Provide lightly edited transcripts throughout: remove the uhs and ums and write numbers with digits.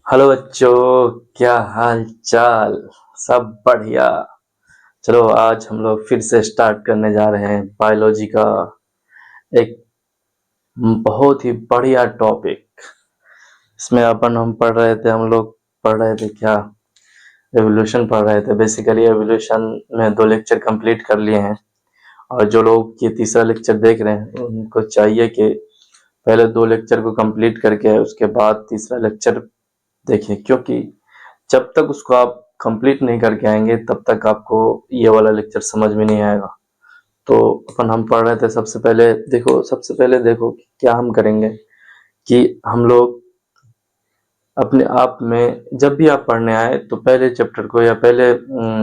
Hello बच्चों, क्या हाल चाल। सब बढ़िया। चलो आज हम लोग फिर से स्टार्ट करने जा रहे हैं बायोलॉजी का एक बहुत ही बढ़िया टॉपिक। इसमें अपन हम पढ़ रहे थे, हम लोग पढ़ रहे थे क्या, एवोल्यूशन पढ़ रहे थे। बेसिकली एवोल्यूशन में 2 लेक्चर कंप्लीट कर लिए हैं और जो लोग ये तीसरा लेक्चर देख रहे हैं उनको चाहिए कि पहले 2 लेक्चर को कंप्लीट करके उसके बाद तीसरा लेक्चर देखें, क्योंकि जब तक उसको आप कंप्लीट नहीं करके आएंगे तब तक आपको ये वाला लेक्चर समझ में नहीं आएगा। तो अपन हम पढ़ रहे थे, सबसे पहले देखो कि क्या हम करेंगे कि हम लोग अपने आप में जब भी आप पढ़ने आए तो पहले चैप्टर को या पहले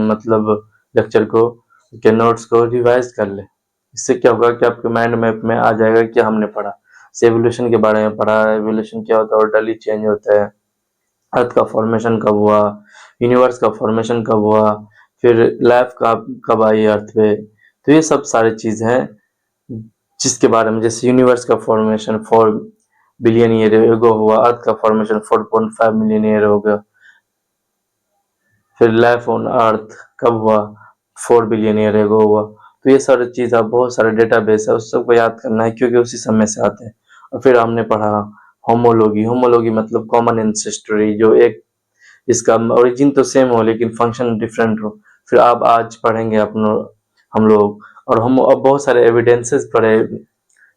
मतलब लेक्चर को के नोट्स को रिवाइज कर ले। इससे क्या होगा कि आपके माइंड मैप में आ जाएगा कि हमने पढ़ा, एवोल्यूशन के बारे में पढ़ा, एवोल्यूशन क्या होता है, ऑर्डरली चेंज होता है, अर्थ का फॉर्मेशन कब हुआ, यूनिवर्स का फॉर्मेशन कब हुआ, फिर लाइफ का कब आई अर्थ पे। तो ये सब सारी चीज हैं जिसके बारे में, जैसे यूनिवर्स का फॉर्मेशन 4 बिलियन ईयर एगो हुआ, अर्थ का फॉर्मेशन 4.5 मिलियन ईयर हो गया, फिर लाइफ ऑन अर्थ कब हुआ, 4 बिलियन ईयर एगो हुआ। तो ये सारी चीज, आप बहुत सारे डेटाबेस है उस सबको याद करना है क्योंकि उसी समय से आते हैं। और फिर हमने पढ़ा होमोलॉगी। होमोलॉगी मतलब कॉमन एंसेस्ट्री, जो एक इसका ओरिजिन तो सेम हो लेकिन फंक्शन डिफरेंट हो। फिर आप आज पढ़ेंगे हम लोग, और हम अब बहुत सारे एविडेंसेस पढ़े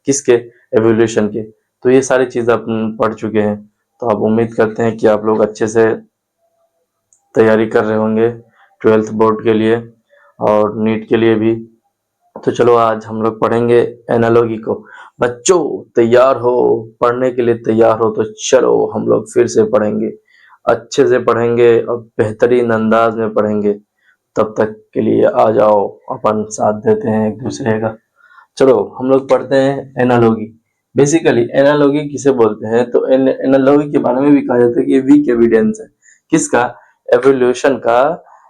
किसके, एवोल्यूशन के। तो ये सारी चीज आप पढ़ चुके हैं, तो आप उम्मीद करते हैं कि आप लोग अच्छे से तैयारी कर रहे होंगे 12th बोर्ड के लिए और नीट के लिए भी। तो चलो आज हम लोग पढ़ेंगे एनालॉगी को। बच्चों तैयार हो, पढ़ने के लिए तैयार हो तो चलो हम लोग फिर से पढ़ेंगे, अच्छे से पढ़ेंगे और बेहतरीन अंदाज में पढ़ेंगे। तब तक के लिए आ जाओ, अपन साथ देते हैं एक दूसरे का। चलो हम लोग पढ़ते हैं एनालॉगी। बेसिकली एनालॉगी किसे बोलते हैं, तो एनालॉगी के बारे में भी कहा जाता है कि ये वीक एविडेंस है। किसका, एवोल्यूशन का।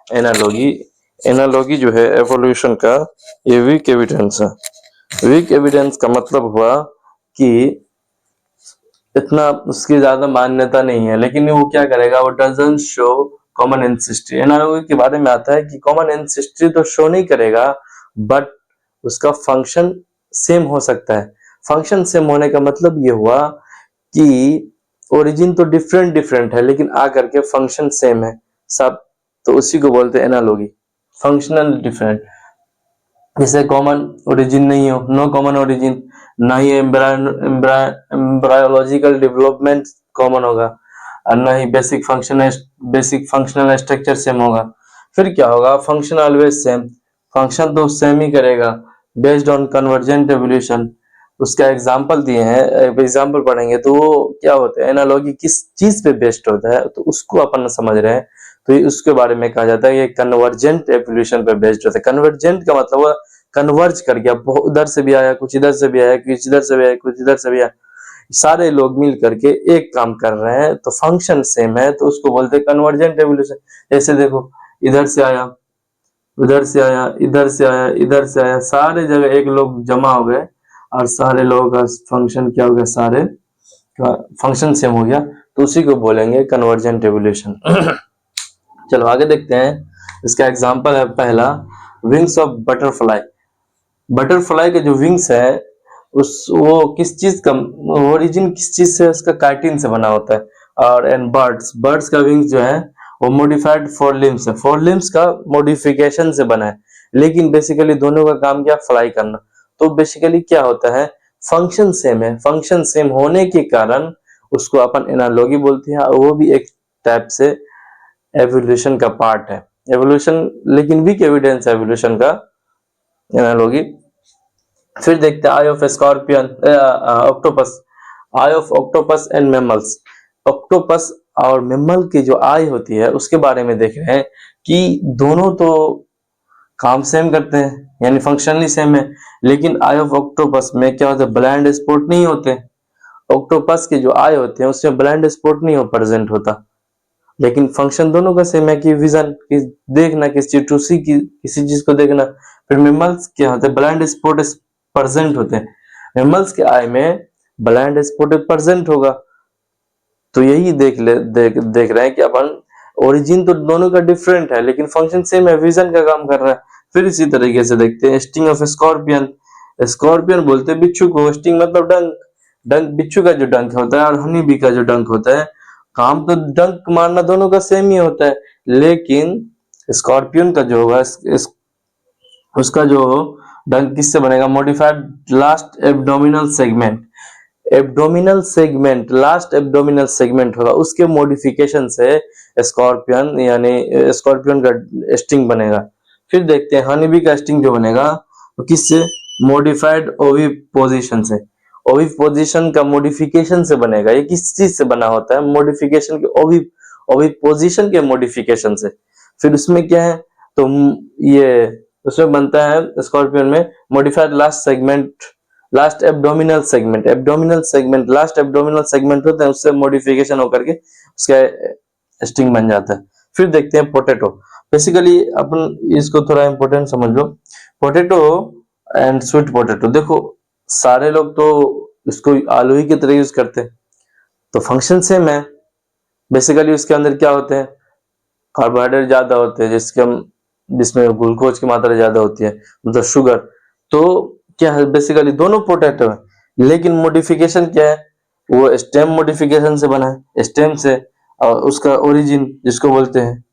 एनालॉगी एनालॉगी जो है एवोल्यूशन का, ये वीक एविडेंस है। वीक एविडेंस का मतलब हुआ कि इतना उसकी ज्यादा मान्यता नहीं है, लेकिन वो क्या करेगा, वो doesn't show common ancestry. Analogy के बारे में आता है कि कॉमन एंसेस्ट्री तो शो नहीं करेगा, बट उसका फंक्शन सेम हो सकता है। फंक्शन सेम होने का मतलब ये हुआ कि ओरिजिन तो डिफरेंट डिफरेंट है लेकिन आकर के फंक्शन सेम है सब। तो उसी को बोलते हैं एनालॉगी, फंक्शनल डिफरेंट। जैसे कॉमन ओरिजिन नहीं हो, नो कॉमन ओरिजिन, ना ही एम्ब्रायोलॉजिकल डेवलपमेंट कॉमन होगा और ना ही बेसिक फंक्शनल स्ट्रक्चर सेम होगा। फिर क्या होगा, फंक्शन ऑलवेज सेम, फंक्शन तो सेम ही करेगा बेस्ड ऑन कन्वर्जेंट एवोल्यूशन। उसका एग्जांपल दिए हैं, एग्जांपल पढ़ेंगे तो वो क्या होता है, एनालॉगी किस चीज पे बेस्ड होता है तो उसको अपन समझ रहे हैं। तो उसके बारे में कहा जाता है ये कन्वर्जेंट एवोल्यूशन पे बेस्ड होता है। कन्वर्जेंट का मतलब हुआ कन्वर्ज कर गया, उधर से भी आया, कुछ इधर से भी आया, कुछ इधर से भी आया, कुछ इधर से भी आया, सारे लोग मिल करके एक काम कर रहे हैं तो फंक्शन सेम है, तो उसको बोलते हैं कन्वर्जेंट एवोल्यूशन। जैसे देखो, इधर से आया, उधर से आया, इधर से आया, इधर से आया, सारे जगह एक लोग जमा हो गए और सारे लोगों का फंक्शन क्या हो गया, सारे का फंक्शन सेम हो गया, तो उसी को बोलेंगे कन्वर्जेंट एवोल्यूशन। चलो आगे देखते हैं। इसका एग्जांपल है पहला, विंग्स ऑफ बटरफ्लाई। बटरफ्लाई के जो विंग्स है उस वो किस चीज का ओरिजिन, किस चीज से, उसका काइटिन से बना होता है। और एंड बर्ड्स का विंग्स जो है वो मॉडिफाइड फोर लिम्स है, फोर लिम्स का मॉडिफिकेशन से बना है, लेकिन बेसिकली दोनों का काम क्या, फ्लाई करना। तो बेसिकली क्या होता है, फंक्शन सेम है, फंक्शन सेम होने के कारण उसको अपन एनालॉगी बोलते हैं, और वो भी एक टाइप से एवोल्यूशन का पार्ट है। एवोल्यूशन लेकिन वीक एविडेंस है एवोल्यूशन का, एनालॉगी। फिर देखते हैं eye of scorpion, octopus, eye of octopus and mammals. Octopus और मेमल की जो आई होती है उसके बारे में देख रहे हैं कि दोनों तो काम सेम करते हैं, यानी फंक्शनली सेम है, लेकिन आई ऑफ ऑक्टोपस में क्या होता है, ब्लाइंड स्पॉट नहीं होते। ऑक्टोपस के जो आई होते हैं उसमें ब्लाइंड स्पॉट नहीं हो प्रेजेंट होता, लेकिन फंक्शन दोनों का सेम है कि विजन, कि देखना किस चीज, टू सी की किसी चीज को देखना। फिर मेमल्स क्या होते हैं, ब्लाइंड स्पॉट प्रेजेंट होते हैं, मेमल्स के आई में ब्लाइंड स्पॉट प्रेजेंट होगा। तो यही देख रहे हैं कि अपन ओरिजिन तो दोनों का डिफरेंट है लेकिन फंक्शन सेम है, विजन का काम कर रहा है। फिर इसी तरीके से देखते हैं स्टिंग ऑफ स्कॉर्पियन। स्कॉर्पियन बोलते हैं बिच्छू को, स्टिंग मतलब डंक। डंक बिच्छू का जो डंक होता है और हनी बी का जो डंक होता है, काम तो डंक मारना दोनों का सेम ही होता है। लेकिन स्कॉर्पियन का जो होगा उसका जो डंक किससे बनेगा? Modified last abdominal segment. Last abdominal segment होगा, उसके मॉडिफिकेशन से स्कॉर्पियन यानी स्कॉर्पियन का स्टिंग बनेगा। फिर देखते हैं हनी बी का स्टिंग जो बनेगा तो किससे? मॉडिफाइड ओवी पोजीशन से। ओवी पोजीशन का मॉडिफिकेशन से बनेगा। ये किस चीज से बना होता है? मॉडिफिकेशन के ओवी पोजीशन के मॉडिफिकेशन से। फिर उसमें क्या है? तो ये उसमें बनता है स्कॉर्पियन में modified last abdominal segment last abdominal segment होता है, उससे मॉडिफिकेशन होकर के उसका स्टिंग बन जाता है। फिर देखते हैं पोटैटो। बेसिकली अपन इसको थोड़ा इंपॉर्टेंट समझ लो, पोटैटो एंड स्वीट पोटैटो। देखो सारे लोग तो इसको आलू ही की तरह यूज करते हैं, तो फंक्शन सेम है। बेसिकली उसके अंदर क्या होते हैं? कार्बोहाइड्रेट ज्यादा होते हैं जिसमें ग्लूकोज की मात्रा ज्यादा होती है, मतलब शुगर। तो क्या है? बेसिकली दोनों पोटैटो है, लेकिन मॉडिफिकेशन क्या है? वो स्टेम मॉडिफिकेशन से बना है, स्टेम से, और उसका ओरिजिन जिसको बोलते हैं।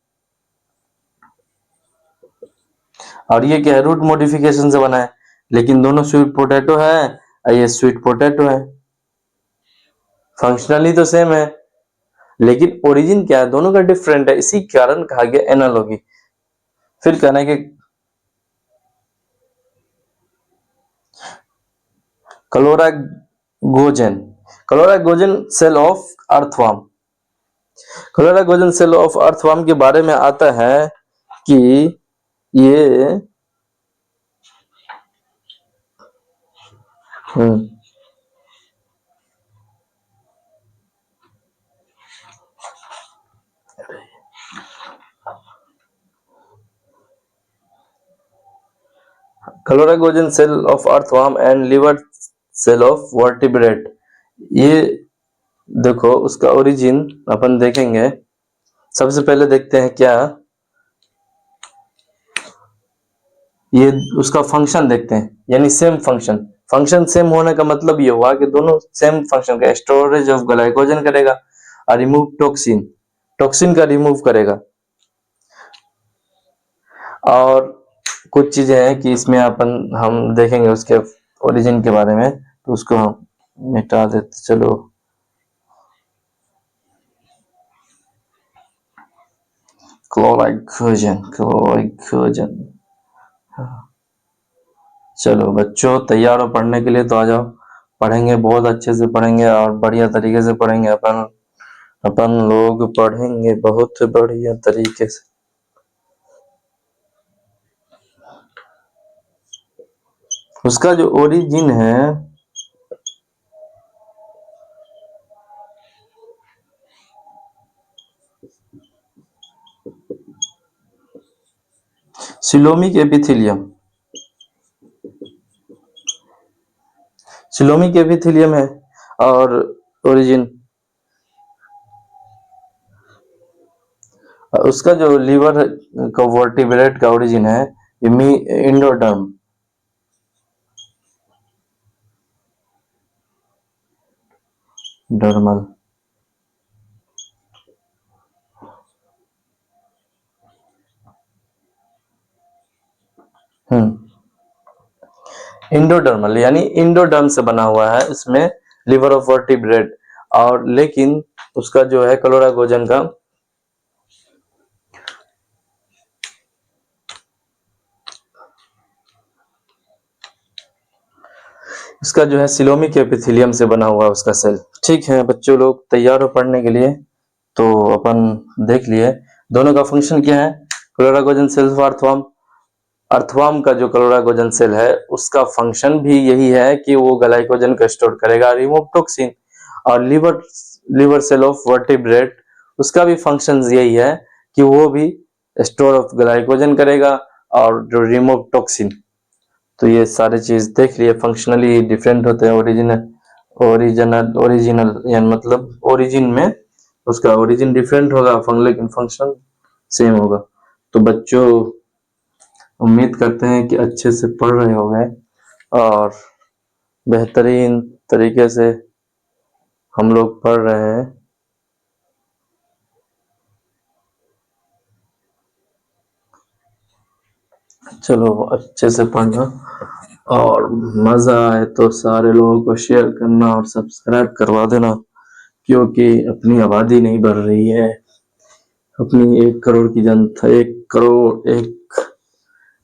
और ये क्या है? रूट मॉडिफिकेशन से बना है। लेकिन दोनों स्वीट पोटैटो है और ये स्वीट पोटैटो है, फंक्शनली तो सेम है लेकिन ओरिजिन क्या है? दोनों का डिफरेंट है, इसी कारण कहा गया एनालॉगी। फिर कहना है कि chloragogen cell of earthworm. Chloragogen cell of earthworm के बारे में आता है कि ये chloragogen cell of earthworm and liver cell of vertebrate. ये देखो उसका ओरिजिन अपन देखेंगे। सबसे पहले देखते हैं क्या ये उसका फंक्शन देखते हैं, यानी सेम फंक्शन सेम होने का मतलब ये हुआ कि दोनों सेम फंक्शन का स्टोरेज ऑफ ग्लाइकोजन करेगा और रिमूव टॉक्सिन का रिमूव करेगा। और कुछ चीजें हैं कि इसमें हम देखेंगे उसके ओरिजिन के बारे में, तो उसको हम मिटा देते। चलो क्लोराइगोजन। चलो बच्चों तैयार हो पढ़ने के लिए? तो आ जाओ, पढ़ेंगे, बहुत अच्छे से पढ़ेंगे और बढ़िया तरीके से पढ़ेंगे। अपन लोग पढ़ेंगे बहुत बढ़िया तरीके से। उसका जो ओरिजिन है सिलोमिक एपिथेलियम है और ओरिजिन उसका जो लीवर का वर्टिब्रेट का ओरिजिन है इंडोडर्म। डर्मल इंडोडर्मल यानी इंडोडर्म से बना हुआ है, इसमें लिवर ऑफ वर्टिब्रेट। और लेकिन उसका जो है क्लोरागोजन का इसका जो है सिलोमिक एपिथेलियम से बना हुआ उसका सेल। ठीक है बच्चों लोग तैयार हो पढ़ने के लिए? तो अपन देख लिए दोनों का फंक्शन क्या है। क्लोरागोजन सेल अर्थवर्म का जो क्लोरागोजन सेल है उसका फंक्शन भी यही है कि वो ग्लाइकोजन को स्टोर करेगा, रिमूव टॉक्सिन। और लिवर सेल ऑफ वर्टिब्रेट उसका भी फंक्शन यही है कि वो भी स्टोर ऑफ ग्लाइकोजन करेगा और जो रिमूव टॉक्सिन। तो ये सारे चीज देख लिए, फंक्शनली डिफरेंट होते हैं। ओरिजिनल यानी मतलब ओरिजिन में उसका ओरिजिन डिफरेंट होगा लेकिन फंक्शन सेम होगा। तो बच्चों, उम्मीद करते हैं कि अच्छे से पढ़ रहे होंगे और बेहतरीन तरीके से हम लोग पढ़ रहे हैं। चलो अच्छे से पढ़ना, और मजा आए तो सारे लोगों को शेयर करना और सब्सक्राइब करवा देना, क्योंकि अपनी आबादी नहीं बढ़ रही है। अपनी 1 करोड़ की जनता,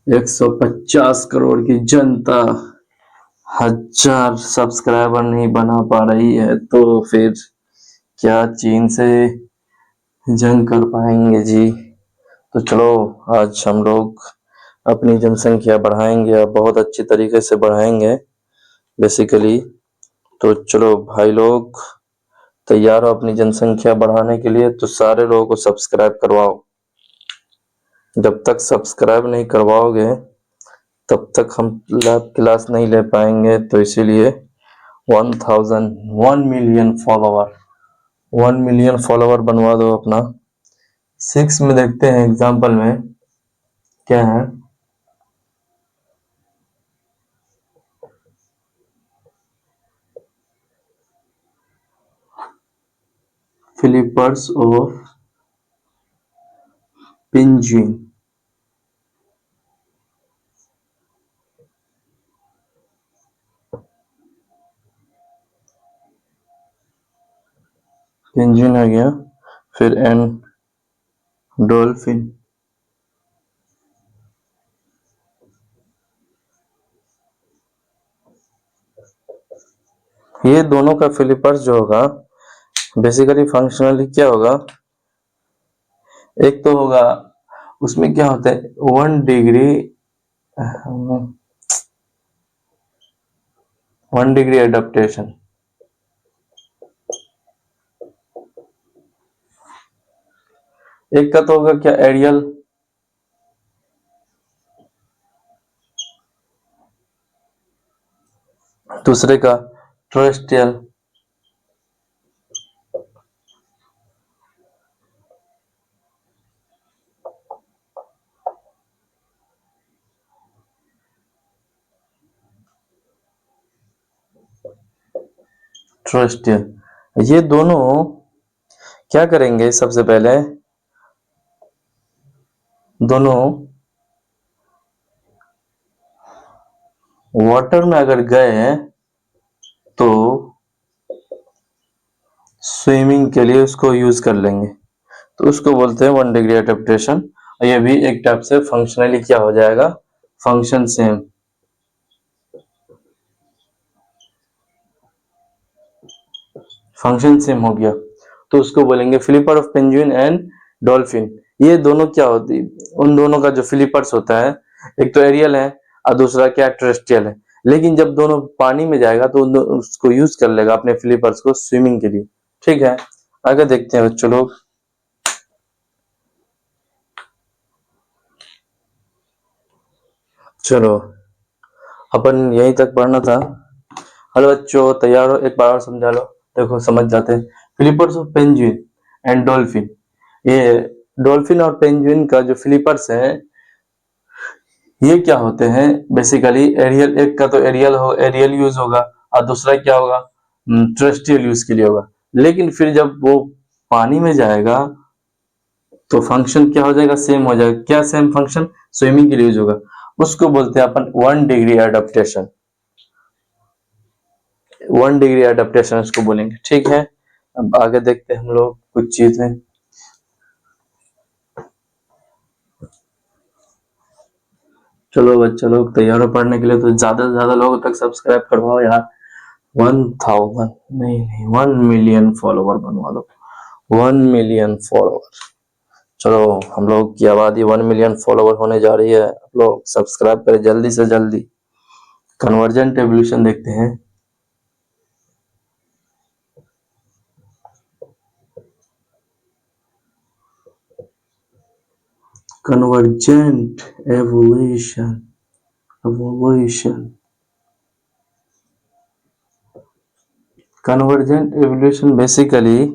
150 करोड़ की जनता 1000 सब्सक्राइबर नहीं बना पा रही है, तो फिर क्या चीन से जंग कर पाएंगे जी। तो चलो आज हम लोग अपनी जनसंख्या बढ़ाएंगे और बहुत अच्छी तरीके से बढ़ाएंगे बेसिकली। तो चलो भाई लोग, तैयार हो अपनी जनसंख्या बढ़ाने के लिए? तो सारे लोगों को सब्सक्राइब करवाओ। जब तक सब्सक्राइब नहीं करवाओगे तब तक हम लैब क्लास नहीं ले पाएंगे। तो इसीलिए 1 मिलियन फॉलोवर, 1 मिलियन फॉलोवर बनवा दो अपना। 6 में देखते हैं एग्जाम्पल में क्या है। फिलिपर्स ऑफ पिंजुइन, पिंजुइन आ गया, फिर एन डॉल्फिन। ये दोनों का फिलिपर्स जो होगा बेसिकली फंक्शनली क्या होगा, एक तो होगा उसमें क्या होता है 1 डिग्री एडाप्टेशन। एक का तो होगा क्या एरियल, दूसरे का टेरेस्ट्रियल। टेरेस्ट्रियल, ये दोनों क्या करेंगे, सबसे पहले दोनों वाटर में अगर गए तो स्विमिंग के लिए उसको यूज कर लेंगे, तो उसको बोलते हैं 1 डिग्री एडाप्टेशन। ये भी एक टाइप से फंक्शनली क्या हो जाएगा, फंक्शन सेम। फंक्शन सेम हो गया तो उसको बोलेंगे flipper of penguin and dolphin. ये दोनों क्या होती, उन दोनों का जो फ्लिपर्स होता है, एक तो एरियल है और दूसरा क्या टेरेस्ट्रियल है। लेकिन जब दोनों पानी में जाएगा तो उसको यूज कर लेगा अपने फ्लिपर्स को स्विमिंग के लिए। ठीक है, आगे देखते हैं बच्चों लोग। चलो अपन यहीं तक पढ़ना था। हेलो बच्चों, तैयार हो? एक बार और समझा लो, देखो समझ जाते हैं। Flippers of penguin and dolphin, ये डॉल्फिन और पेंगुइन का जो फ्लिपर्स है ये क्या होते हैं बेसिकली एरियल। एक का तो एरियल यूज होगा और दूसरा क्या होगा टेरेस्ट्रियल यूज के लिए होगा। लेकिन फिर जब वो पानी में जाएगा तो फंक्शन क्या हो जाएगा, सेम हो जाएगा। क्या सेम फंक्शन, स्विमिंग के लिए यूज होगा। उसको बोलते हैं अपन 1 डिग्री एडाप्टेशन। 1 डिग्री एडाप्टेशन उसको बोलेंगे। ठीक है, अब आगे देखते हैं हम लोग कुछ चीजें। चलो बच्चा लोग, तैयार हो पढ़ने के लिए? तो ज्यादा से ज्यादा लोगों तक सब्सक्राइब करवाओ यार। 1000 नहीं 1 मिलियन फॉलोवर बनवा दो। 1 मिलियन फॉलोवर। चलो हम लोग की आबादी 1 मिलियन फॉलोवर होने जा रही है। आप लोग सब्सक्राइब करें जल्दी से जल्दी। कन्वर्जेंट एवोल्यूशन देखते हैं। Convergent evolution, convergent evolution basically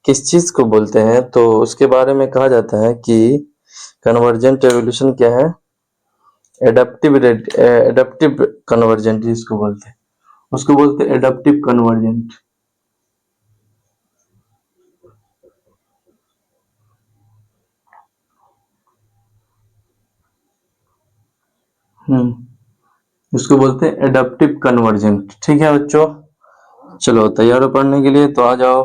किस चीज को बोलते हैं, तो उसके बारे में कहा जाता है कि कन्वर्जेंट एवोल्यूशन क्या है, एडप्टिव कन्वर्जेंट जिसको बोलते हैं, उसको बोलते हैं एडप्टिव कन्वर्जेंट। उसको बोलते हैं एडप्टिव कन्वर्जेंट। ठीक है बच्चों, चलो तैयार हो पढ़ने के लिए, तो आ जाओ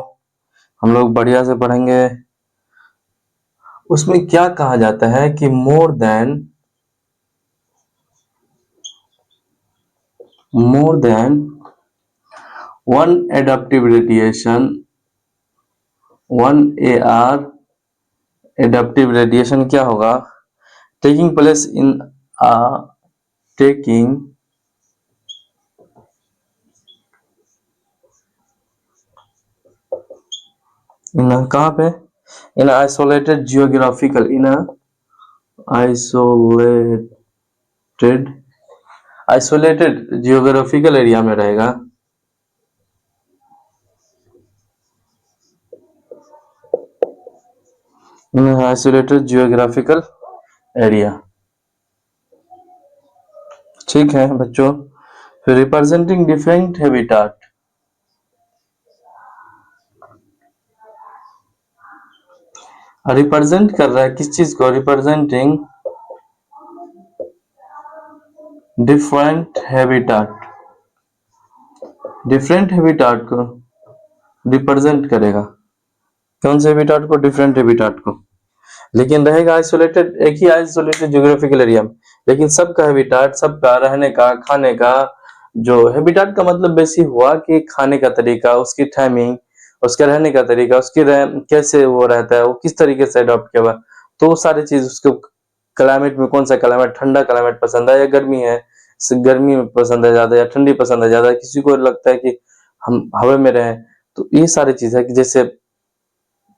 हम लोग बढ़िया से पढ़ेंगे। उसमें क्या कहा जाता है कि more than one adaptive radiation, one AR adaptive radiation क्या होगा, taking place in taking in कहाँ पे, इन आइसोलेटेड जियोग्राफिकल, इन आइसोलेटेड जियोग्राफिकल एरिया में रहेगा। इन आइसोलेटेड जियोग्राफिकल एरिया। ठीक है बच्चों, फिर रिप्रेजेंटिंग डिफरेंट हैबिटाट, रिप्रेजेंट कर रहा है किस चीज को, representing different habitat, different habitat को रिप्रेजेंट करेगा। कौन से हैबिटाट को, डिफरेंट हैबिटाट को, लेकिन रहेगा आइसोलेटेड, एक ही आइसोलेटेड ज्योग्राफिकल एरिया में, लेकिन सबका हैबिटाट, सबका रहने का, खाने का, जो हैबिटाट का मतलब बेसिक हुआ कि खाने का तरीका, उसकी टाइमिंग, उसके रहने का तरीका, उसकी कैसे वो रहता है, वो किस तरीके से अडॉप्ट किया हुआ, तो वो सारी चीज, उसको क्लाइमेट में कौन सा क्लाइमेट, ठंडा क्लाइमेट पसंद है या गर्मी है, गर्मी में पसंद है ज्यादा या ठंडी पसंद है ज्यादा, किसी को लगता है कि हम हवा में रहें, तो ये सारी चीज है कि जैसे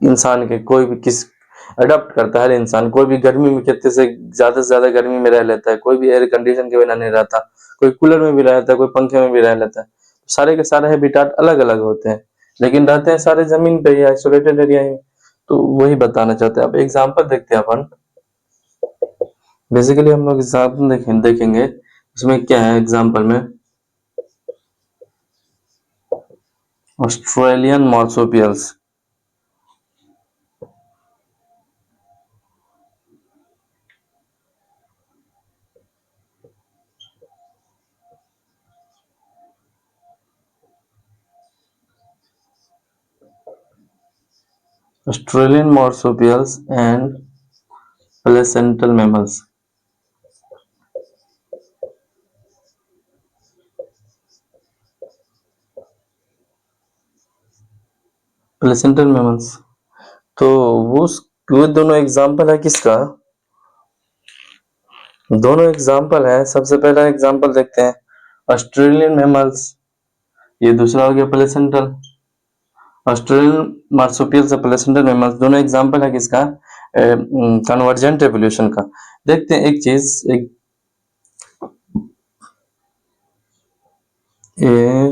इंसान के कोई भी किस अडॉप्ट करता है इंसान, कोई भी गर्मी में कितने से ज्यादा गर्मी में रह लेता है, कोई भी एयर कंडीशन के बिना नहीं रहता, कोई कूलर में भी रहता है, कोई पंखे में भी रह लेता है, सारे के सारे हैबिटाट अलग अलग होते हैं, लेकिन रहते हैं सारे जमीन पे ही, आइसोलेटेड एरिया ही। तो वही बताना चाहते हैं। अब एग्जाम्पल देखते हैं अपन, बेसिकली हम लोग एग्जाम्पल देखेंगे इसमें क्या है। एग्जाम्पल में Australian marsupials, Australian marsupials and placental mammals. Placental mammals, तो वो दोनों एग्जाम्पल है किसका, दोनों एग्जाम्पल है। सबसे पहला एग्जाम्पल देखते हैं ऑस्ट्रेलियन मैमल्स, ये दूसरा हो गया प्लेसेंटल। ऑस्ट्रेलियन मार्सुपियल्स और प्लेसेंटल मैमल्स दोनों एग्जाम्पल है किसका, कन्वर्जेंट एवोल्यूशन का। देखते हैं एक चीज, एक ए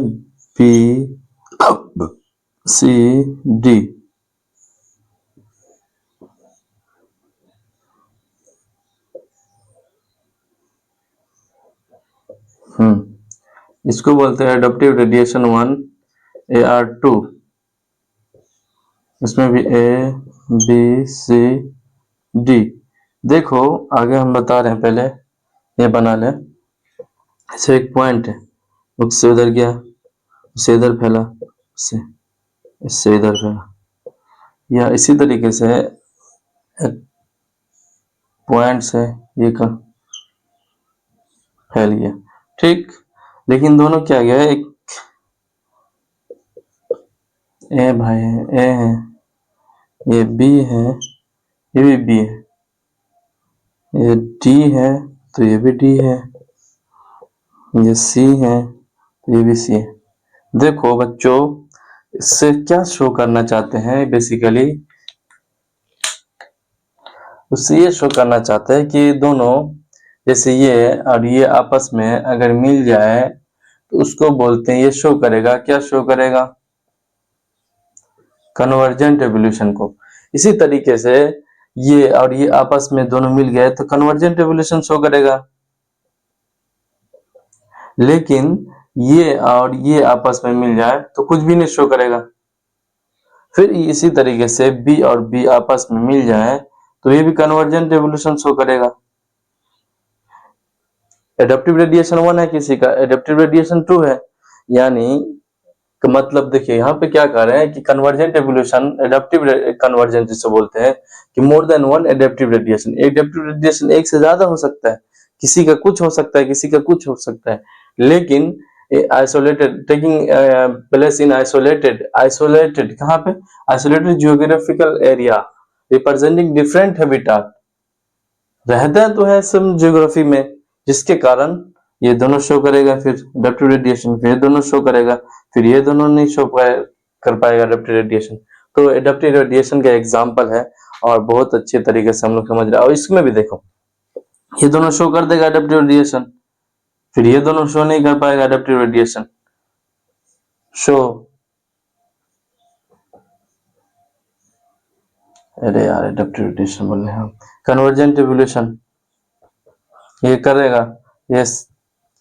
बी सी डी, इसको बोलते हैं एडप्टिव रेडिएशन 1 AR2। इसमें भी ए बी सी डी। देखो आगे हम बता रहे हैं, पहले ये बना ले, ऐसे एक पॉइंट है, उससे उधर गया, उससे इधर फैला, उससे इससे इधर फैला, या इसी तरीके से एक पॉइंट से ये का फैल गया। ठीक, लेकिन दोनों क्या गया, एक ए भाई है, ए है, ये बी है, ये भी बी है, ये डी है तो ये भी डी है, ये सी है तो ये भी सी है। देखो बच्चों, इससे क्या शो करना चाहते हैं, बेसिकली उससे ये शो करना चाहते हैं कि दोनों, जैसे ये और ये आपस में अगर मिल जाए तो उसको बोलते हैं, ये शो करेगा, क्या शो करेगा, कन्वर्जेंट एवोल्यूशन को। इसी तरीके से ये और ये आपस में दोनों मिल गए तो कन्वर्जेंट एवोल्यूशन शो करेगा, लेकिन ये और ये आपस में मिल जाए तो कुछ भी नहीं शो करेगा। फिर इसी तरीके से बी और बी आपस में मिल जाए तो ये भी कन्वर्जेंट एवोल्यूशन शो करेगा। एडेप्टिव रेडिएशन 1 है, किसी का एडेप्टिव रेडिएशन 2 है, यानी तो मतलब देखिए यहाँ पे क्या कह रहे हैं कि कन्वर्जेंट एवोल्यूशन, एडेप्टिव कन्वर्जेंट जिसे बोलते हैं कि more than one adaptive radiation. Adaptive radiation एक से ज्यादा हो सकता है, किसी का कुछ हो सकता है, किसी का कुछ हो सकता है, लेकिन isolated taking place in isolated कहाँ पे, isolated geographical area representing different habitat, रहता तो है सब जियोग्राफी में, जिसके कारण ये दोनों शो करेगा। फिर एडेप्टिव रेडिएशन, फिर दोनों शो करेगा, फिर ये दोनों नहीं शो कर पाएगा एडेप्टिव रेडिएशन। तो एडेप्टिव रेडिएशन का एग्जांपल है और बहुत अच्छे तरीके से हम लोग समझ रहे हैं। और इसमें भी देखो ये दोनों शो कर देगा एडेप्टिव रेडिएशन, फिर ये दोनों शो नहीं कर पाएगा एडेप्टिव रेडिएशन शो। अरे यार एडेप्टिव रेडिएशन बोल रहे हैं हम, कन्वर्जेंट एवोल्यूशन ये करेगा, ये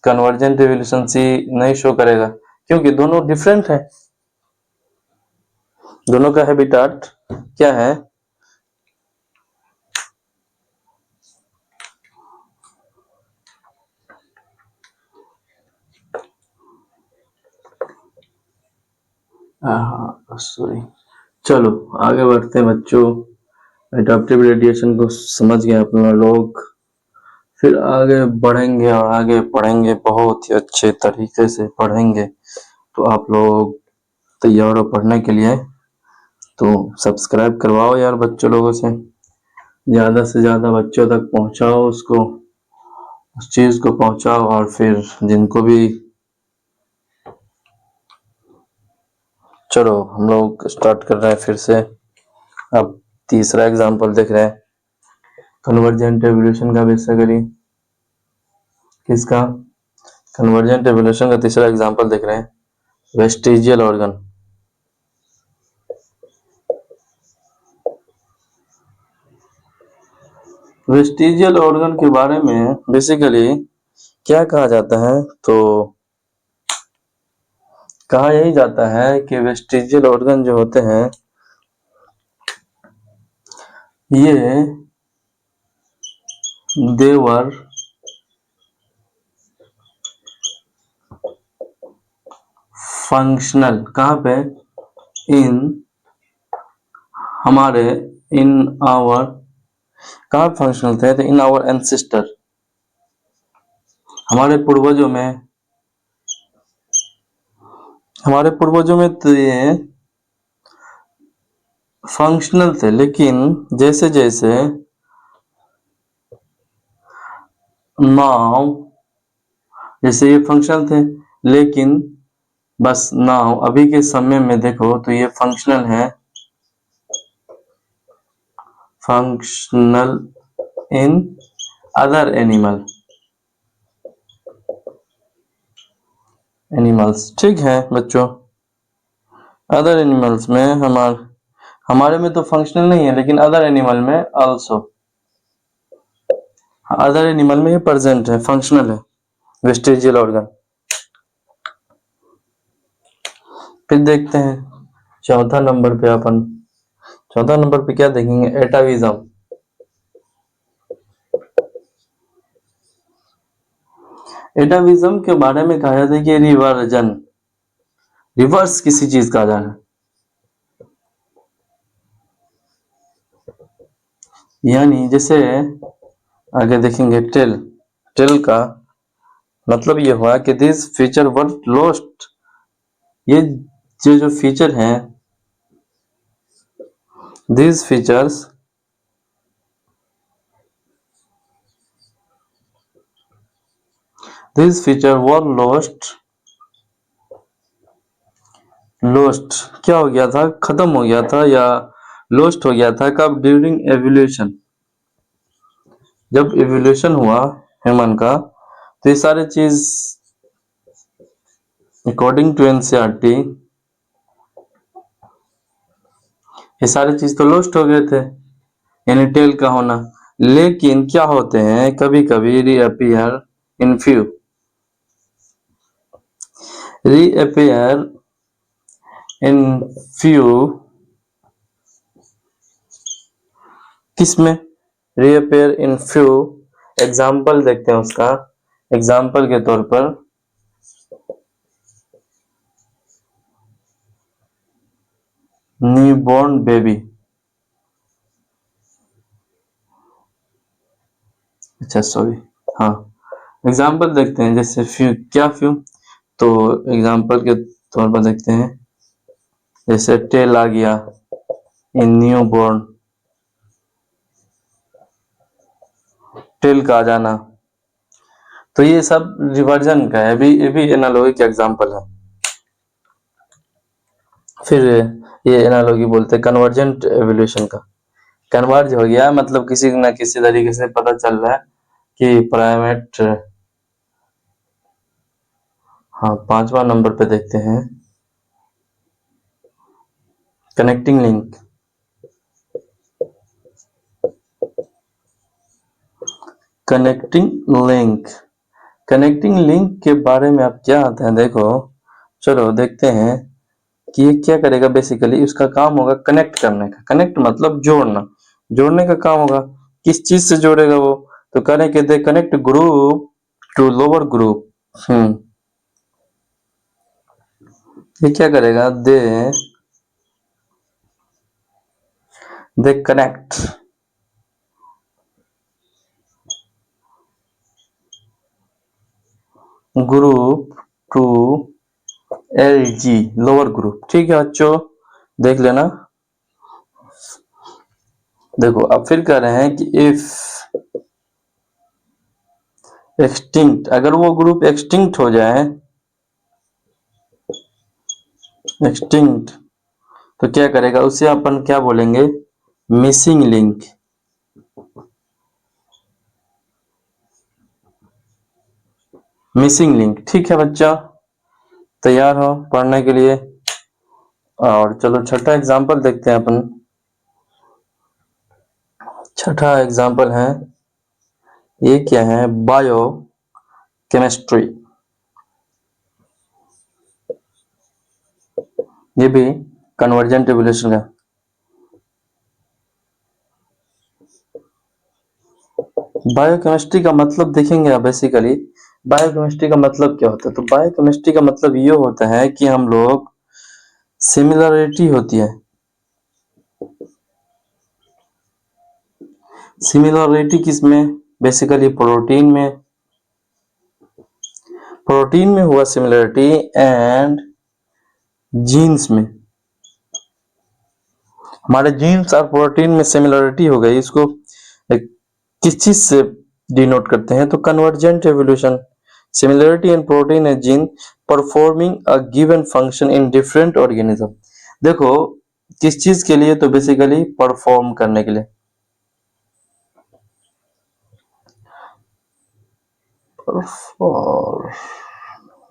कन्वर्जेंट एवोल्यूशन सी नहीं शो करेगा, क्योंकि दोनों डिफरेंट है, दोनों का हैबिटाट क्या है, सॉरी। चलो आगे बढ़ते हैं बच्चों, एडेप्टिव रेडिएशन को समझ गए अपना लोग, फिर आगे बढ़ेंगे और आगे पढ़ेंगे, बहुत ही अच्छे तरीके से पढ़ेंगे। तो आप लोग तैयार हो पढ़ने के लिए, तो सब्सक्राइब करवाओ यार बच्चों लोगों से, ज़्यादा से ज़्यादा बच्चों तक पहुंचाओ उसको, उस चीज़ को पहुंचाओ। और फिर जिनको भी, चलो हम लोग स्टार्ट कर रहे हैं फिर से। अब तीसरा एग्जांपल देख रहे हैं, कन्वर्जेंट एवोल्यूशन का बेसिकली किसका, कन्वर्जेंट एवोल्यूशन का तीसरा एग्जांपल देख रहे हैं, वेस्टिजियल ऑर्गन। वेस्टिजियल ऑर्गन के बारे में बेसिकली क्या कहा जाता है, तो कहा यही जाता है कि वेस्टिजियल ऑर्गन जो होते हैं ये देवर फंक्शनल, कहाँ पे, इन हमारे, इन आवर, कहाँ फंक्शनल थे, तो इन आवर एंसेस्टर, हमारे पूर्वजों में, हमारे पूर्वजों में तो ये फंक्शनल थे, लेकिन जैसे जैसे नाउ, जैसे ये फंक्शनल थे, लेकिन बस नाउ अभी के समय में देखो तो ये फंक्शनल है, फंक्शनल इन अदर एनिमल्स, ठीक है बच्चों। अदर एनिमल्स में हमारे में तो फंक्शनल नहीं है, लेकिन अदर एनिमल में आल्सो, अदर एनिमल में ये प्रेजेंट है, फंक्शनल है वेस्टिजियल ऑर्गन। फिर देखते हैं चौथा नंबर पे, अपन चौथा नंबर पे क्या देखेंगे, एटाविज्म। एटाविज्म के बारे में कहा जाता है कि रिवर्जन, रिवर्स किसी चीज का जाना, यानी जैसे आगे देखेंगे टेल, टेल का मतलब ये हुआ कि दिस फीचर वर लॉस्ट, ये जो फीचर हैं, this features were lost, lost क्या हो गया था, खत्म हो गया था या लॉस्ट हो गया था, कब, ड्यूरिंग एवोल्यूशन, जब एवोल्यूशन हुआ ह्यूमन का, तो ये सारे चीज अकॉर्डिंग टू एनसीईआरटी ये सारी चीज तो लॉस्ट हो गए थे, यानी टेल का होना। लेकिन क्या होते हैं, कभी कभी reappear in few, reappear in few किसमें, रीअपियर इन फ्यू, एग्जाम्पल देखते हैं उसका। एग्जाम्पल के तौर पर न्यूबॉर्न बेबी, अच्छा सॉरी, हाँ एग्जाम्पल देखते हैं। जैसे फ्यू, क्या फ्यू, तो एग्जाम्पल के तौर पर देखते हैं, जैसे टेल आ गया इन न्यू बॉर्न, टेल का आ जाना, तो ये सब रिवर्जन का है, ये भी एनालॉगी का एग्जाम्पल है। फिर ये एनालॉगी बोलते हैं कन्वर्जेंट एवोल्यूशन का। कन्वर्ज हो गया मतलब किसी न किसी तरीके से पता चल रहा है कि प्राइमेट, हाँ 5वां नंबर पे देखते हैं connecting link. Connecting link, connecting link के बारे में आप क्या आता है देखो, चलो देखते हैं कि ये क्या करेगा। बेसिकली उसका काम होगा कनेक्ट करने का, कनेक्ट मतलब जोड़ना, जोड़ने का काम होगा। किस चीज से जोड़ेगा वो, तो करेंगे they connect group to lower group. ये क्या करेगा, they connect group to LG lower group. ठीक है बच्चों, देख लेना। देखो अब फिर कह रहे हैं कि इफ एक्सटिंक्ट, अगर वो ग्रुप एक्सटिंक्ट हो जाए, एक्सटिंक्ट, तो क्या करेगा, उसे अपन क्या बोलेंगे, मिसिंग लिंक। मिसिंग लिंक, ठीक है बच्चा, तैयार हो पढ़ने के लिए। और चलो छठा एग्जाम्पल देखते हैं अपन। छठा एग्जाम्पल है, ये क्या है, बायो केमिस्ट्री। ये भी कन्वर्जेंट एवोल्यूशन का। बायोकेमिस्ट्री का मतलब देखेंगे आप। बेसिकली बायोकेमिस्ट्री का मतलब क्या होता है, तो बायोकेमिस्ट्री का मतलब ये होता है कि हम लोग सिमिलरिटी होती है, सिमिलरिटी किसमें, बेसिकली प्रोटीन में, प्रोटीन में हुआ सिमिलरिटी एंड जीन्स में, हमारे जीन्स और प्रोटीन में सिमिलरिटी हो गई। इसको किस चीज से डिनोट करते हैं, तो convergent evolution, similarity in protein and gene performing a given function in different organism. देखो किस चीज के लिए, तो बेसिकली परफॉर्म करने के लिए,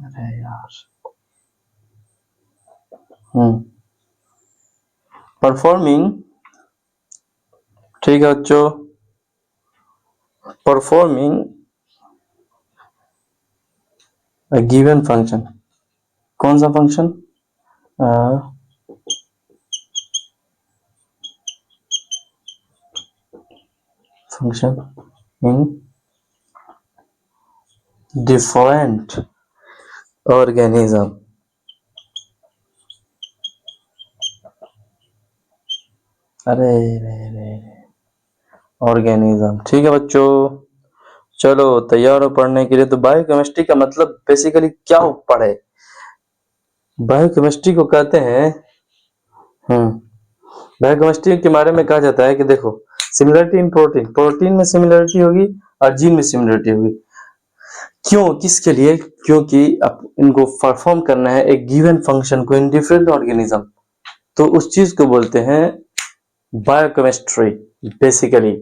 अरे यार, परफॉर्मिंग, ठीक है बच्चों, परफॉर्मिंग अ गिवन फंक्शन, कौन सा function, function in different organism. अरे ऑर्गेनिज्म, ठीक है बच्चों, चलो तैयार हो पढ़ने के लिए। तो बायोकेमिस्ट्री का मतलब बेसिकली क्या पढ़े, बायोकेमिस्ट्री को कहते हैं, बायोकेमिस्ट्री के बारे में कहा जाता है कि देखो सिमिलरिटी इन प्रोटीन, प्रोटीन में सिमिलरिटी होगी और जीन में सिमिलरिटी होगी। क्यों, किसके लिए, क्योंकि इनको परफॉर्म करना है एक गिवन फंक्शन को इन डिफरेंट ऑर्गेनिज्म, तो उस चीज को बोलते हैं बायोकेमिस्ट्री बेसिकली।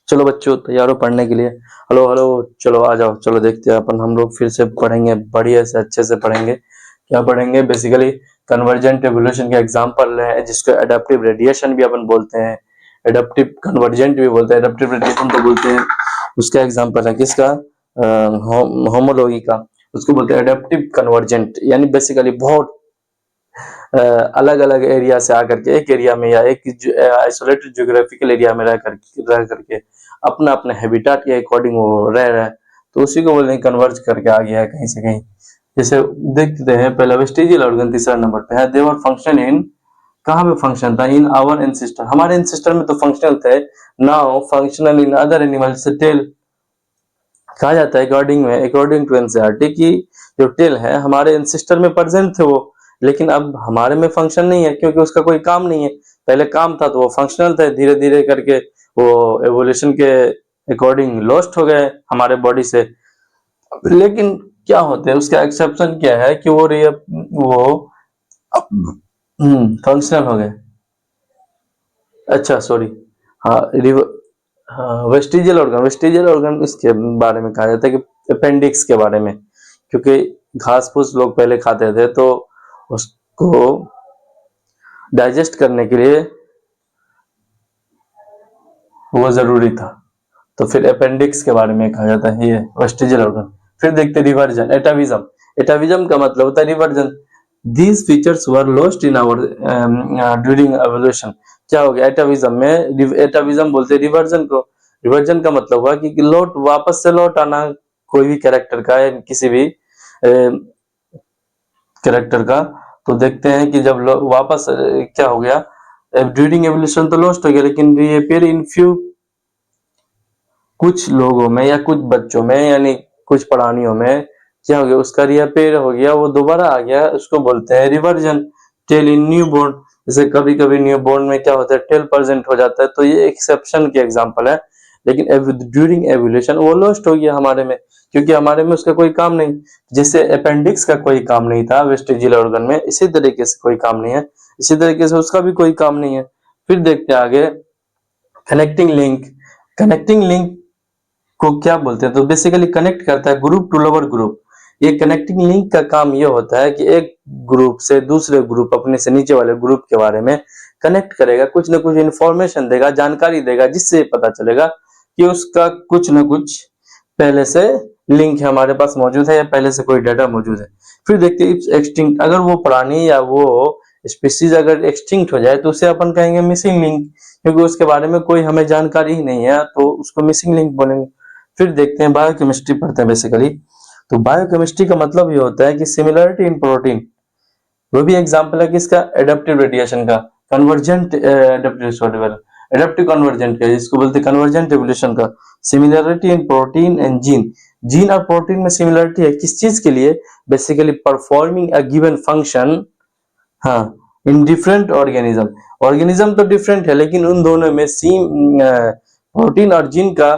चलो बच्चों तैयार हो पढ़ने के लिए। हेलो हेलो, चलो आ जाओ, चलो देखते हैं अपन, हम लोग फिर से पढ़ेंगे, बढ़िया से अच्छे से पढ़ेंगे। क्या पढ़ेंगे, बेसिकली कन्वर्जेंट एवोल्यूशन के एग्जाम्पल है, जिसको एडेप्टिव रेडिएशन भी अपन बोलते हैं, एडेप्टिव कन्वर्जेंट भी बोलते हैं, एडेप्टिव रेडिएशन तो बोलते हैं। उसका एग्जाम्पल है किसका, होमोलॉगी का, उसको बोलते हैं एडेप्टिव कन्वर्जेंट। यानी बेसिकली बहुत अलग अलग एरिया से आकर के एक एरिया में या एक आइसोलेटेड ज्योग्राफिकल एरिया में रह करके अपना अपने हैबिटेट के अकॉर्डिंग वो रह रहा है, तो उसी को बोलते हैं कन्वर्ज करके आ गया है कहीं से कहीं। जैसे देखते हैं पहला वेस्टिजियल ऑर्गन तीसरा नंबर पे है, देवर फंक्शन इन, कहाँ पे फंक्शन था, इन आवर एंसेस्टर, हमारे एंसेस्टर में तो फंक्शनल थे, now functional in other animal. से टेल कहा जाता है अकॉर्डिंग टू एनसीईआरटी की जो टेल है हमारे एंसेस्टर में प्रेजेंट थे वो, लेकिन अब हमारे में फंक्शन नहीं है क्योंकि उसका कोई काम नहीं है। पहले काम था तो वो फंक्शनल था, धीरे धीरे करके वो एवोल्यूशन के अकॉर्डिंग लॉस्ट हो गए हमारे बॉडी से। लेकिन क्या होता है उसका एक्सेप्शन क्या है कि वो फंक्शनल हो गए। अच्छा सॉरी, हाँ वेस्टिजियल ऑर्गन इसके बारे में कहा जाता है कि अपेंडिक्स के बारे में, क्योंकि घास फूस लोग पहले खाते थे तो उसको डाइजेस्ट करने के लिए वो जरूरी था, तो फिर अपेंडिक्स के बारे में कहा जाता है ये वेस्टिजियल ऑर्गन। फिर देखते रिवर्जन, एटाविज्म। एटाविज्म का मतलब होता है reversion. These features were lost in our during evolution. क्या हो गया एटाविज्म में, एटाविज्म बोलते हैं रिवर्जन को। रिवर्जन का मतलब हुआ कि लौट वापस से लौट आना कोई भी कैरेक्टर का या किसी भी कैरेक्टर का। तो देखते हैं कि जब वापस क्या हो गया, ड्यूरिंग एवोल्यूशन तो लॉस्ट हो गया, लेकिन रीअपीयर इन फ्यू, कुछ लोगों में या कुछ बच्चों में यानी कुछ प्राणियों में क्या हो गया, उसका रीअपीयर हो गया, वो दोबारा आ गया, उसको बोलते हैं रिवर्जन। टेल इन न्यू बोर्न, जैसे कभी कभी न्यू बोर्न में क्या होता है टेल प्रेजेंट हो जाता है, तो ये एक्सेप्शन के एग्जांपल है। लेकिन ड्यूरिंग एवोल्यूशन वो लॉस्ट हो गया हमारे में, क्योंकि हमारे में उसका कोई काम नहीं। जैसे अपेंडिक्स का कोई काम नहीं था वेस्टिजियल ऑर्गन में, इसी तरीके से कोई काम नहीं है, इसी तरीके से उसका भी कोई काम नहीं है। फिर देखते हैं आगे कनेक्टिंग लिंक। कनेक्टिंग लिंक को क्या बोलते हैं, तो बेसिकली कनेक्ट करता है ग्रुप टू लोअर ग्रुप। ये कनेक्टिंग लिंक का काम ये होता है कि एक ग्रुप से दूसरे ग्रुप, अपने से नीचे वाले ग्रुप के बारे में कनेक्ट करेगा, कुछ ना कुछ इंफॉर्मेशन देगा, जानकारी देगा, जिससे पता चलेगा कि उसका कुछ ना कुछ पहले से लिंक है, हमारे पास मौजूद है, या पहले से कोई डाटा मौजूद है। फिर देखते हैं एक्सटिंक्ट, अगर वो प्राणी या वो स्पीसीज अगर एक्सटिंक्ट हो जाए तो उसे अपन कहेंगे मिसिंग लिंक, क्योंकि उसके बारे में कोई हमें जानकारी ही नहीं है, तो उसको मिसिंग लिंक बोलेंगे। फिर देखते हैं बायोकेमिस्ट्री पढ़ते हैं बेसिकली। तो बायोकेमिस्ट्री का मतलब ये होता है कि सिमिलरिटी इन प्रोटीन, वो भी एग्जांपल है किसका, एडेप्टिव रेडिएशन का, कन्वर्जेंट एडेप्टिव कन्वर्जेंट का, जिसको बोलते हैं कन्वर्जेंट एवोल्यूशन का। Similarity in protein and gene, gene और प्रोटीन में सिमिलरिटी है किस चीज के लिए, basically performing a given function, हाँ, इन डिफरेंट ऑर्गेनिज्म। ऑर्गेनिज्म तो डिफरेंट है, लेकिन उन दोनों में प्रोटीन और जीन का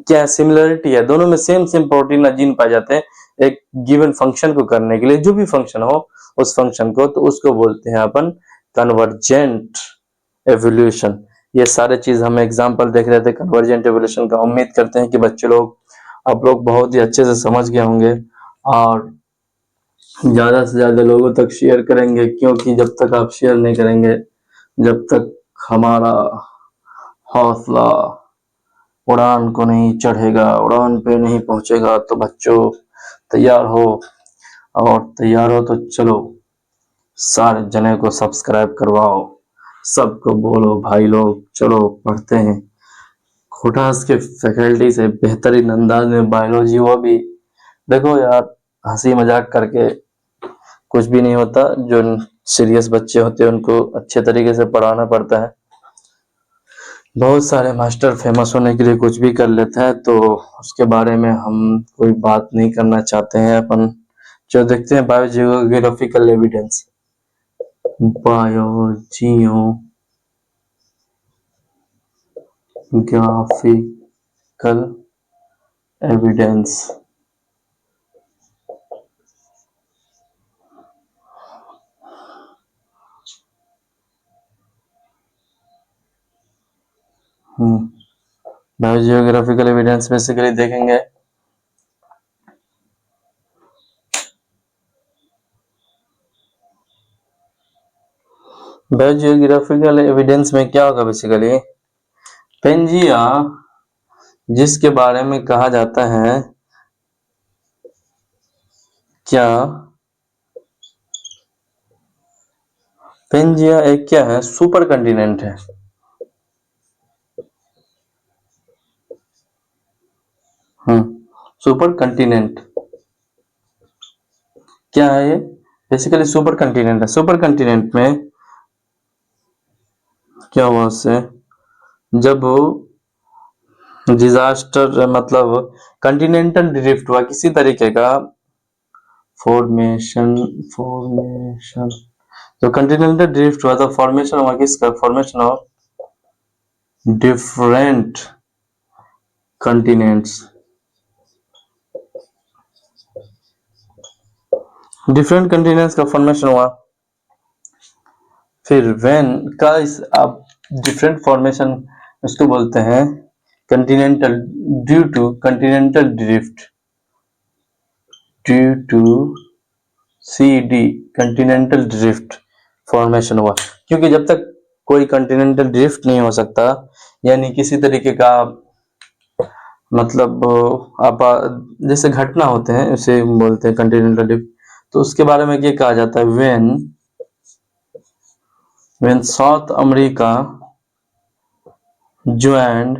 क्या सिमिलरिटी है, दोनों में सेम सेम प्रोटीन और जीन पाए जाते हैं एक गिवन फंक्शन को करने के लिए, जो भी फंक्शन हो उस फंक्शन को, तो उसको बोलते हैं अपन कन्वर्जेंट एवोल्यूशन। ये सारे चीज हम एग्जांपल देख रहे थे कन्वर्जेंट एवोल्यूशन का। उम्मीद करते हैं कि बच्चे लोग, आप लोग बहुत ही अच्छे से समझ गए होंगे और ज्यादा से ज्यादा लोगों तक शेयर करेंगे, क्योंकि जब तक आप शेयर नहीं करेंगे, जब तक हमारा हौसला उड़ान को नहीं चढ़ेगा, उड़ान पे नहीं पहुंचेगा, तो बच्चों तैयार हो, और तैयार हो तो चलो सारे जने को सब्सक्राइब करवाओ, सबको बोलो भाई लोग चलो पढ़ते हैं। खोटास के फैकल्टी से बेहतरीन अंदाज में बायोलॉजी, वो भी देखो यार, हंसी मजाक करके कुछ भी नहीं होता, जो सीरियस बच्चे होते हैं उनको अच्छे तरीके से पढ़ाना पड़ता है। बहुत सारे मास्टर फेमस होने के लिए कुछ भी कर लेते हैं, तो उसके बारे में हम कोई बात नहीं करना चाहते हैं अपन। जो देखते हैं biogeographical evidence, biogeographical evidence, biogeographical evidence basically देखेंगे बायोजियोग्राफिकल एविडेंस में क्या होगा बेसिकली, पेंजिया जिसके बारे में कहा जाता है, क्या पेंजिया एक क्या है, सुपर कंटिनेंट है। सुपर कंटिनेंट क्या है ये, बेसिकली सुपर कंटिनेंट है। सुपर कंटिनेंट में क्या हुआ उससे, जब डिजास्टर मतलब कंटिनेंटल ड्रिफ्ट हुआ किसी तरीके का, फॉर्मेशन फॉर्मेशन जो कंटिनेंटल ड्रिफ्ट हुआ तो फॉर्मेशन हुआ किसका, formation of different continents, different continents का फॉर्मेशन हुआ। फिर व्हेन का इस अब डिफरेंट फॉर्मेशन उसको बोलते हैं continental, due to continental drift, due to CD continental drift formation हुआ। क्योंकि जब तक कोई कंटिनेंटल ड्रिफ्ट नहीं हो सकता, यानी किसी तरीके का मतलब आप जैसे घटना होते हैं उसे बोलते हैं कंटिनेंटल ड्रिफ्ट, तो उसके बारे में ये कहा जाता है व्हेन साउथ अमेरिका ज्वाइंड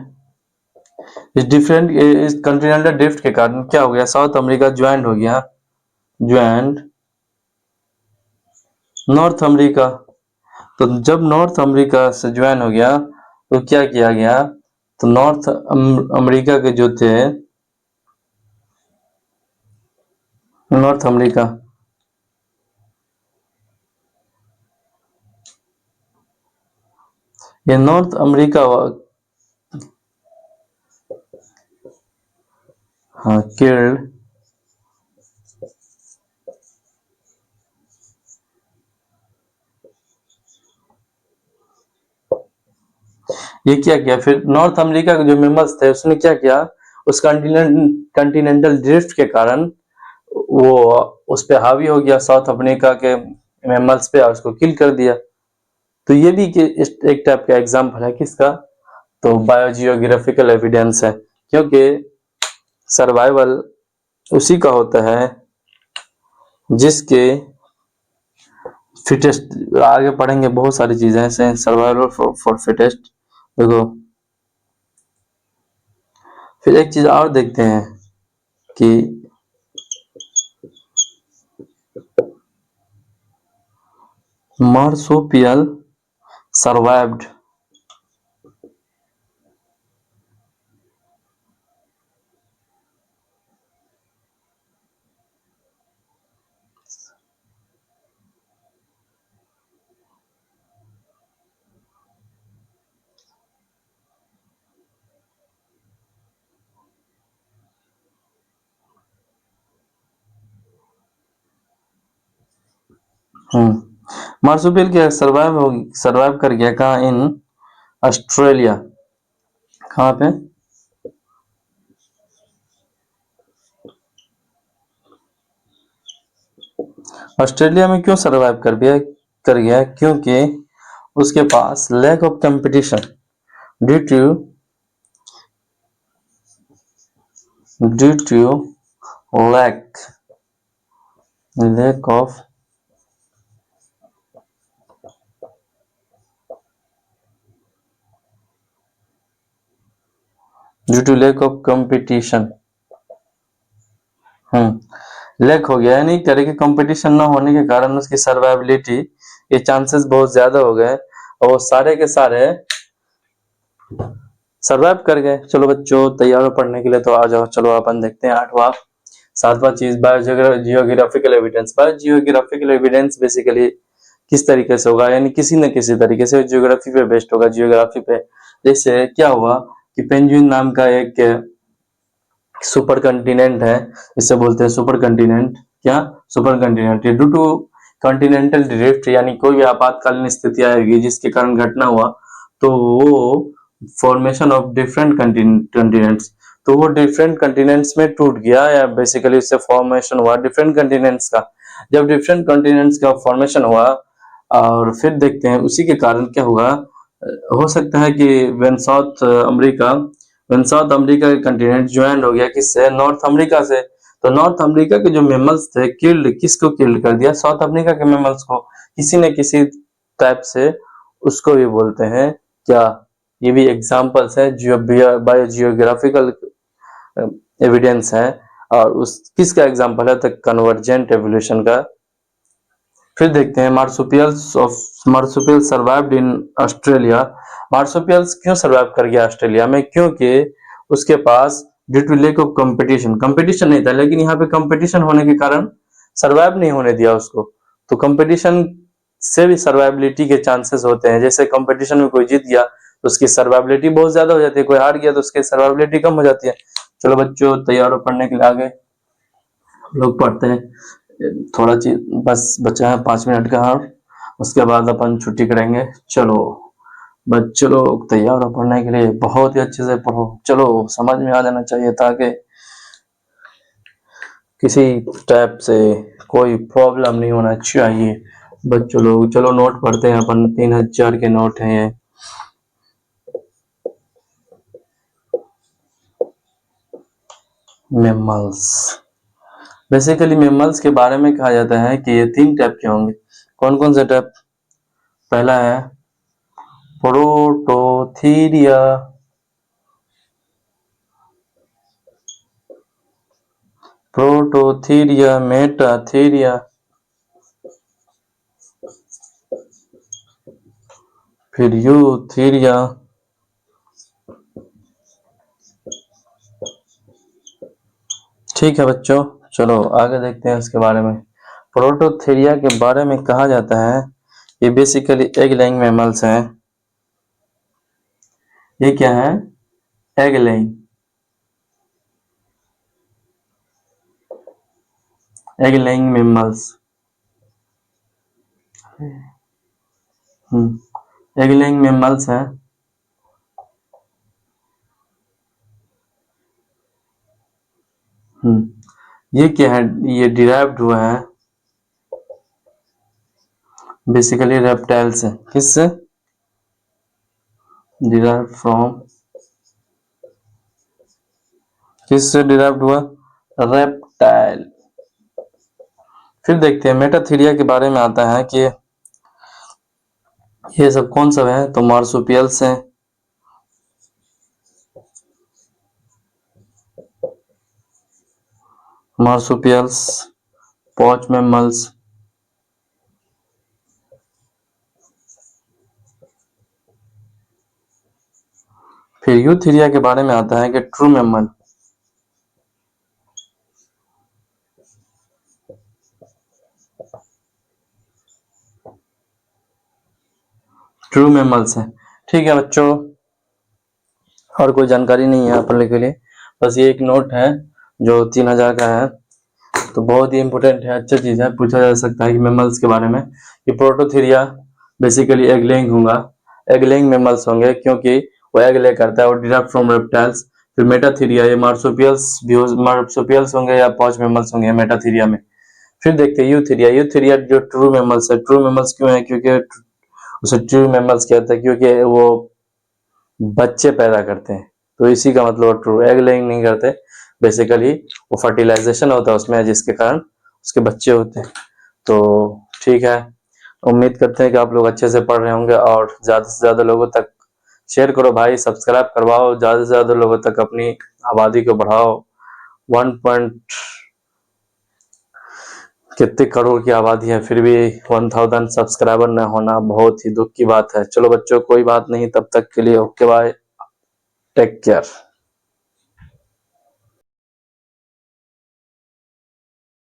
इस डिफरेंट इस कंटिनेंटल ड्रिफ्ट के कारण क्या हो गया, साउथ अमेरिका ज्वाइंट हो गया, ज्वाइंट नॉर्थ अमेरिका। तो जब नॉर्थ अमेरिका से ज्वाइन हो गया तो क्या किया गया, तो नॉर्थ अमेरिका के जो थे, नॉर्थ अमेरिका ये नॉर्थ अमेरिका हाँ किल्ड ये क्या किया, फिर नॉर्थ अमेरिका के जो मेंबर्स थे उसने क्या किया, उस कंटिनेंटल ड्रिफ्ट के कारण वो उस पे हावी हो गया साउथ अमेरिका के मेंबर्स पे और उसको किल कर दिया। तो ये भी एक टाइप का एग्जांपल है किसका, तो बायोजियोग्राफिकल एविडेंस है। क्योंकि सर्वाइवल उसी का होता है जिसके फिटेस्ट, आगे पढ़ेंगे बहुत सारी चीजें ऐसे, सर्वाइवल फॉर फिटेस्ट। देखो फिर एक चीज और देखते हैं कि मार्सोपियल सर्वाइव्ड, मार्सुपियल क्या सर्वाइव कर गया कहाँ, इन ऑस्ट्रेलिया। कहाँ पे, ऑस्ट्रेलिया में क्यों सर्वाइव कर गया, क्योंकि उसके पास lack of competition, due to lack of competition, lack हो गया, यानी तरह के कंपटीशन न होने के कारण उसकी सर्वाइबिलिटी के चांसेस बहुत ज्यादा हो गए और वो सारे के सारे सर्वाइव कर गए। चलो बच्चों तैयार हो पढ़ने के लिए, तो आ जाओ, चलो अपन देखते हैं 8वां 7वां चीज, biogeographical evidence. Biogeographical evidence basically किस तरीके से होगा, यानी किसी न किसी तरीके से जियोग्राफी पे बेस्ड होगा, जियोग्राफी पे। जैसे क्या हुआ कि पेंगुइन नाम का एक सुपर कंटिनेंट है, इसे बोलते हैं सुपर कंटिनेंट, क्या supercontinent, due to continental drift, यानी कोई भी आपातकालीन स्थिति आएगी जिसके कारण घटना हुआ, तो वो फॉर्मेशन ऑफ डिफरेंट कंटिनेंट्स, तो वो डिफरेंट कंटिनेंट्स में टूट गया, या बेसिकली उससे फॉर्मेशन हुआ डिफरेंट कंटिनेंट्स का। जब डिफरेंट कंटिनेंट्स का फॉर्मेशन हुआ और फिर देखते हैं उसी के कारण क्या हुआ। हो सकता है कि व्हेन साउथ अमेरिका का कंटिनेंट ज्वाइन हो गया किससे, नॉर्थ अमेरिका से। तो नॉर्थ अमेरिका के जो मेमल्स थे किसको किल्ड कर दिया, साउथ अमेरिका के मेमल्स को, किसी न किसी टाइप से। उसको भी बोलते हैं क्या, ये भी एग्जांपल्स है, बायो जियोग्राफिकल एविडेंस है। और उस किसका एग्जांपल है, तो कन्वर्जेंट एवोल्यूशन का। फिर देखते हैं marsupial survived in Australia. Marsupials क्यों सर्वाइव कर गया ऑस्ट्रेलिया में, क्योंकि उसके पास due to lack of competition नहीं था, लेकिन यहाँ पे कंपटीशन होने के कारण सर्वाइव नहीं होने दिया उसको। तो कंपटीशन से भी सर्वाइबिलिटी के चांसेस होते हैं। जैसे कंपटीशन में कोई जीत गया तो उसकी सर्वाइबिलिटी बहुत ज्यादा हो जाती है, कोई हार गया तो उसकी सर्वाइबिलिटी कम हो जाती है। चलो बच्चों, तैयार हो पढ़ने के लिए, आगे लोग पढ़ते हैं। थोड़ा चीज बस बचा है 5 मिनट का, और उसके बाद अपन छुट्टी करेंगे। चलो बच्चों लोग तैयार हो पढ़ने के लिए, बहुत ही अच्छे से पढ़ो। चलो, समझ में आ जाना चाहिए ताकि किसी टाइप से कोई प्रॉब्लम नहीं होना चाहिए बच्चों लोग। चलो नोट पढ़ते हैं अपन, 3000 के नोट हैं ये। मेमल्स, बेसिकली मेमल्स के बारे में कहा जाता है कि ये 3 टाइप के होंगे। कौन कौन से टाइप, पहला है प्रोटोथीरिया, मेटाथीरिया, फिर यूथीरिया, ठीक है बच्चों। चलो आगे देखते हैं इसके बारे में। प्रोटोथीरिया के बारे में कहा जाता है ये बेसिकली एग लेइंग मैमल्स हैं। ये क्या है, egg laying mammals. Egg laying mammals हैं। ये क्या है, ये डिराइव्ड हुआ है बेसिकली रेप्टाइल से। किससे डिराइव फ्रॉम, किससे डिराइव्ड हुआ, रेप्टाइल। फिर देखते हैं मेटाथीरिया के बारे में आता है कि ये सब कौन सब है, तो मार्सुपियल्स हैं, मार्सुपियल्स, पॉच मैमल्स। फिर यूथीरिया के बारे में आता है कि ट्रू मैमल, ट्रू मैमल्स है। ठीक है बच्चों, और कोई जानकारी नहीं है पढ़ने के लिए, बस ये एक नोट है जो 3000 का है। तो बहुत ही इंपॉर्टेंट है, अच्छा चीज है, पूछा जा सकता है कि मेमल्स के बारे में कि प्रोटोथीरिया बेसिकली एग लेइंग होगा, एग लेइंग मेमल्स होंगे क्योंकि वो एग ले करता है और डिराइव्ड फ्रॉम रेप्टाइल्स। फिर मेटाथीरिया ये मार्सुपियल्स होंगे या पॉच मेमल्स होंगे मेटाथीरिया में। फिर देखते हैं यूथीरिया जो ट्रू मेमल्स है। ट्रू मेमल्स क्यों है, क्योंकि उसे ट्रू मेमल्स कहते हैं क्योंकि वो बच्चे पैदा करते हैं। तो इसी का मतलब ट्रू, एग लेइंग नहीं करते, बेसिकली वो फर्टिलाइजेशन होता है उसमें जिसके कारण उसके बच्चे होते हैं। तो ठीक है, उम्मीद करते हैं कि आप लोग अच्छे से पढ़ रहे होंगे और ज्यादा से ज्यादा लोगों तक शेयर करो भाई, सब्सक्राइब करवाओ, ज्यादा से ज्यादा लोगों तक अपनी आबादी को बढ़ाओ। 1 पॉइंट कितने करोड़ की आबादी है, फिर भी 1000 सब्सक्राइबर न होना बहुत ही दुख की बात है। चलो बच्चों, कोई बात नहीं, तब तक के लिए ओके बाय, टेक केयर।